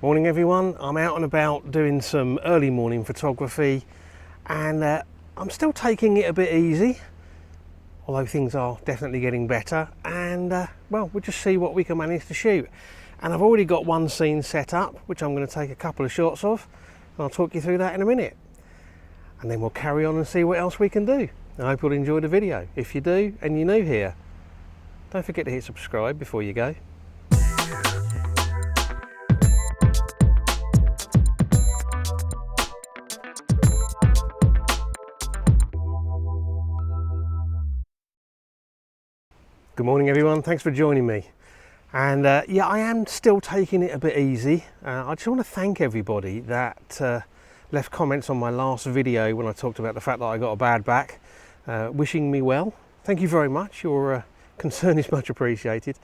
Morning everyone, I'm out and about doing some early morning photography and I'm still taking it a bit easy, although things are definitely getting better, and well, we'll just see what we can manage to shoot. And I've already got one scene set up which I'm going to take a couple of shots of, and I'll talk you through that in a minute, and then we'll carry on and see what else we can do. I hope you'll enjoy the video. If you do and you're new here, don't forget to hit subscribe before you go. Good morning everyone, thanks for joining me. And yeah, I am still taking it a bit easy. I just want to thank everybody that left comments on my last video when I talked about the fact that I got a bad back, wishing me well. Thank you very much, your concern is much appreciated.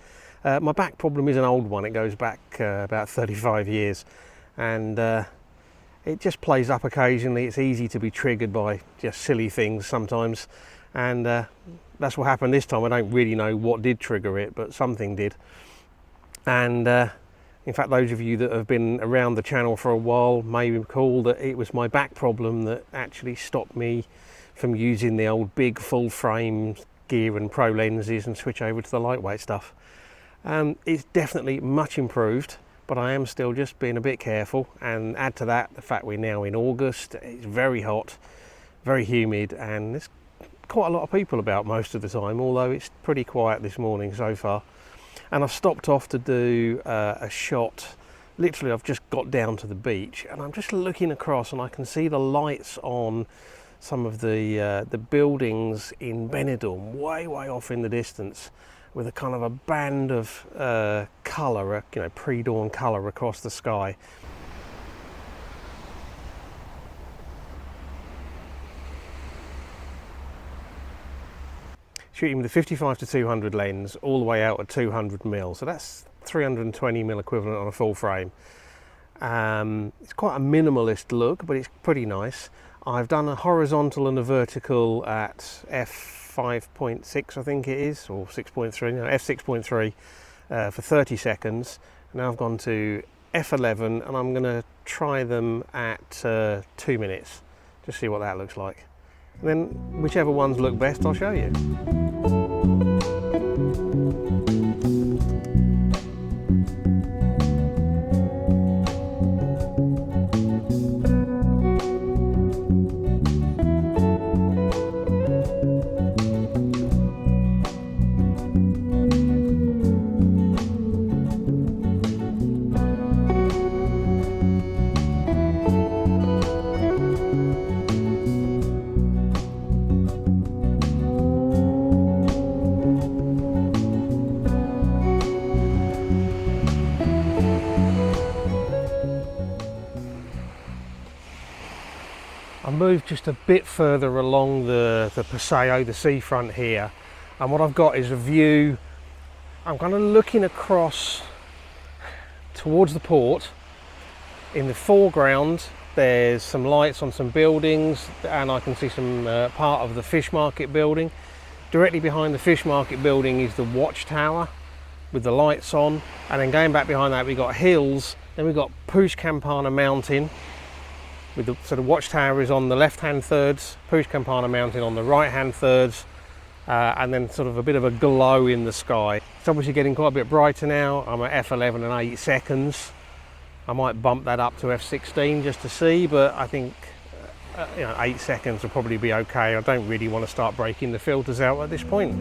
My back problem is an old one, it goes back about 35 years, and it just plays up occasionally. It's easy to be triggered by just silly things sometimes, and that's what happened this time. I don't really know what did trigger it, but something did. And in fact, those of you that have been around the channel for a while may recall that it was my back problem that actually stopped me from using the old big full frame gear and pro lenses and switch over to the lightweight stuff. It's definitely much improved, but I am still just being a bit careful, and add to that the fact we're now in August. It's very hot, very humid, and there's quite a lot of people about most of the time, although it's pretty quiet this morning so far. And I've stopped off to do a shot. Literally, I've just got down to the beach and I'm just looking across and I can see the lights on some of the buildings in Benidorm, way off in the distance, with a kind of a band of colour, you know, pre-dawn colour across the sky. Shooting with a 55 to 200 lens all the way out at 200mm, so that's 320mm equivalent on a full frame. It's quite a minimalist look, but it's pretty nice. I've done a horizontal and a vertical at f5.6, I think it is, or 6.3, no, f6.3 for 30 seconds. Now I've gone to f11 and I'm going to try them at 2 minutes, just see what that looks like. And then whichever ones look best, I'll show you. I moved just a bit further along the Paseo, the seafront here, and what I've got is a view. I'm kind of looking across towards the port. In the foreground there's some lights on some buildings, and I can see some part of the fish market building. Directly behind the fish market building is the watchtower with the lights on, and then going back behind that we've got hills, then we've got Puig Campana Mountain. With the sort of watchtower is on the left-hand thirds, Puig Campana Mountain on the right-hand thirds, and then sort of a bit of a glow in the sky. It's obviously getting quite a bit brighter now. I'm at f11 and 8 seconds. I might bump that up to f16 just to see, but I think you know, 8 seconds will probably be okay. I don't really want to start breaking the filters out at this point.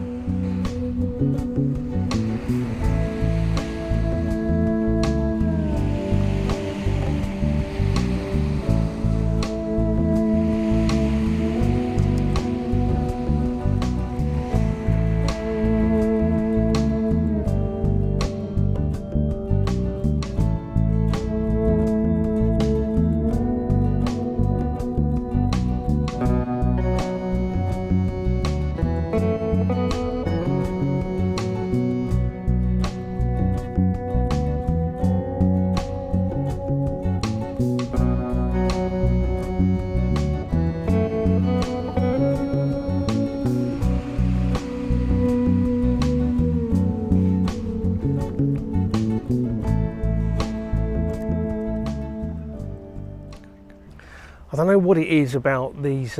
I don't know what it is about these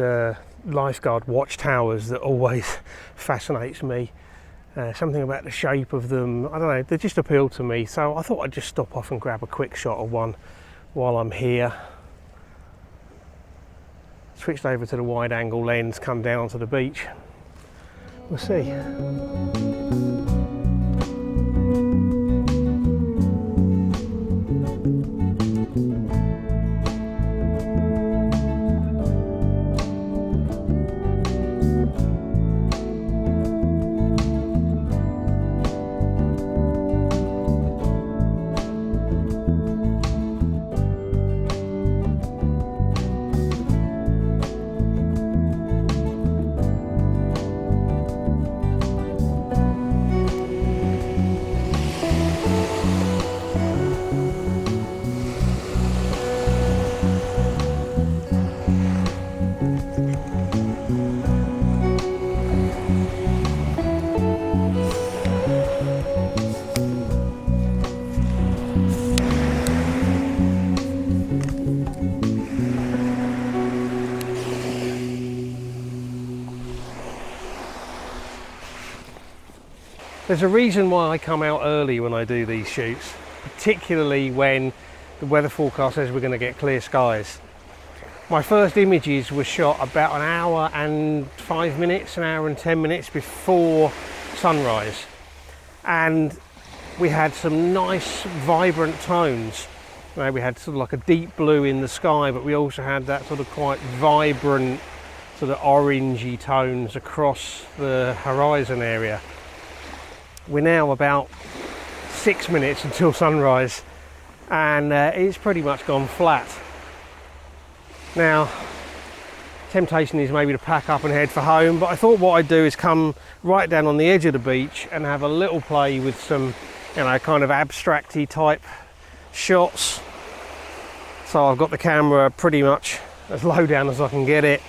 lifeguard watchtowers that always fascinates me. Something about the shape of them, I don't know, they just appeal to me. So I thought I'd just stop off and grab a quick shot of one while I'm here. Switched over to the wide angle lens, come down to the beach. We'll see. There's a reason why I come out early when I do these shoots, particularly when the weather forecast says we're going to get clear skies. My first images were shot about an hour and 5 minutes, an hour and 10 minutes before sunrise. And we had some nice vibrant tones. You know, we had sort of like a deep blue in the sky, but we also had that sort of quite vibrant sort of orangey tones across the horizon area. We're now about 6 minutes until sunrise, and it's pretty much gone flat. Now, temptation is maybe to pack up and head for home, but I thought what I'd do is come right down on the edge of the beach and have a little play with some, you know, kind of abstracty type shots. So I've got the camera pretty much as low down as I can get it.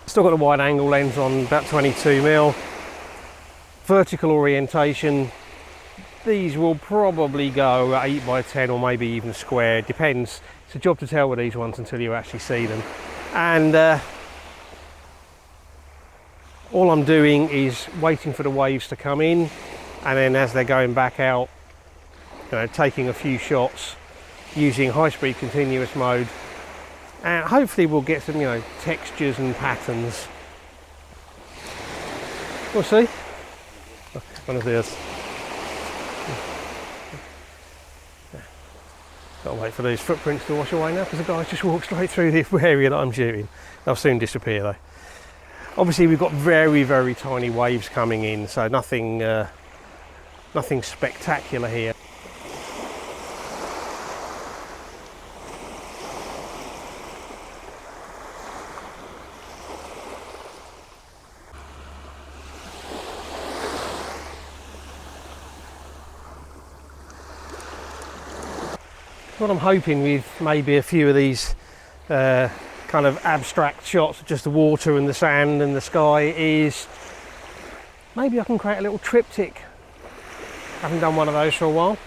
Still got the wide angle lens on, about 22mm. Vertical orientation, these will probably go 8x10 or maybe even square, depends. It's a job to tell with these ones until you actually see them. And all I'm doing is waiting for the waves to come in, and then as they're going back out, you know, taking a few shots using high-speed continuous mode, and hopefully we'll get some, you know, textures and patterns. We'll see. One of these. Gotta wait for these footprints to wash away now, because the guys just walked straight through the area that I'm shooting. They'll soon disappear though. Obviously we've got very, very tiny waves coming in, so nothing spectacular here. What I'm hoping with maybe a few of these kind of abstract shots of just the water and the sand and the sky is maybe I can create a little triptych. Haven't done one of those for a while.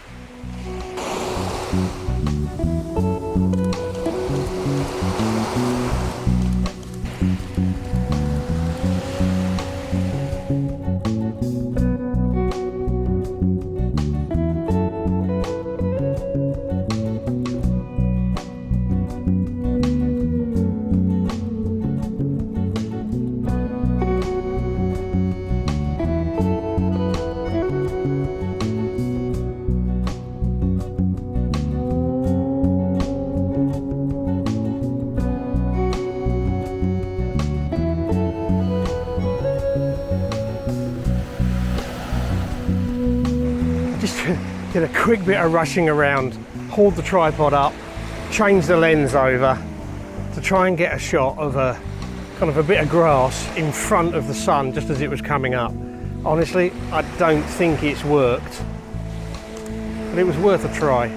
Did a quick bit of rushing around, hauled the tripod up, changed the lens over to try and get a shot of a kind of a bit of grass in front of the sun just as it was coming up. Honestly, I don't think it's worked, but it was worth a try.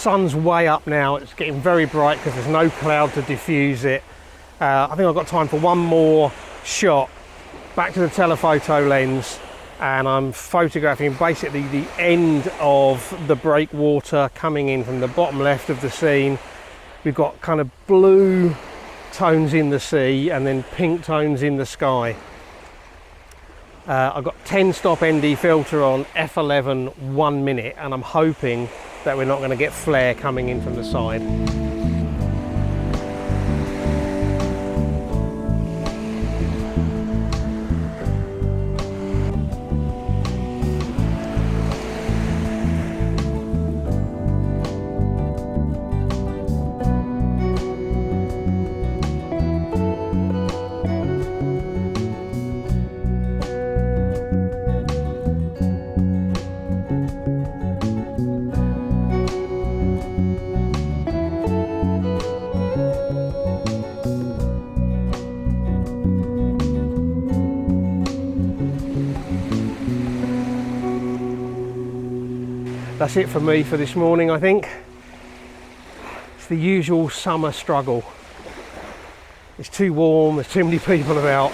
sun's way up now. It's getting very bright because there's no cloud to diffuse it. I think I've got time for one more shot back to the telephoto lens, and I'm photographing basically the end of the breakwater coming in from the bottom left of the scene. We've got kind of blue tones in the sea and then pink tones in the sky. I've got 10 stop ND filter on f11 1 minute, and I'm hoping that we're not going to get flare coming in from the side. That's it for me for this morning, I think. It's the usual summer struggle. It's too warm, there's too many people about.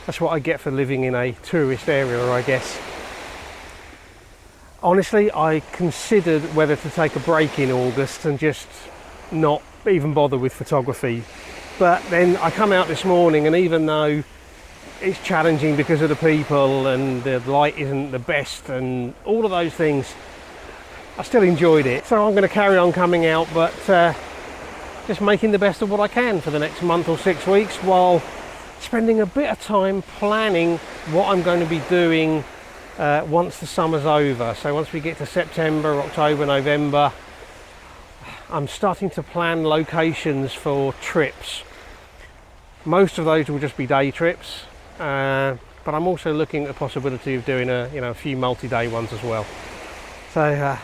That's what I get for living in a tourist area, I guess. Honestly, I considered whether to take a break in August and just not even bother with photography. But then I come out this morning, and even though it's challenging because of the people and the light isn't the best and all of those things, I still enjoyed it. So I'm going to carry on coming out, but just making the best of what I can for the next month or 6 weeks, while spending a bit of time planning what I'm going to be doing once the summer's over. So once we get to September, October, November, I'm starting to plan locations for trips. Most of those will just be day trips, but I'm also looking at the possibility of doing a few multi-day ones as well. So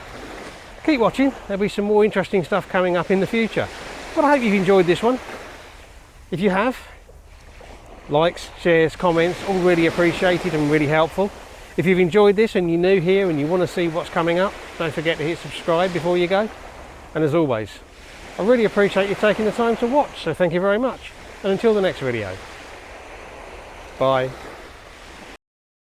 keep watching, there'll be some more interesting stuff coming up in the future. But I hope you've enjoyed this one. If you have, likes, shares, comments, all really appreciated and really helpful. If you've enjoyed this and you're new here and you want to see what's coming up, don't forget to hit subscribe before you go. And as always, I really appreciate you taking the time to watch, so thank you very much. And until the next video, bye.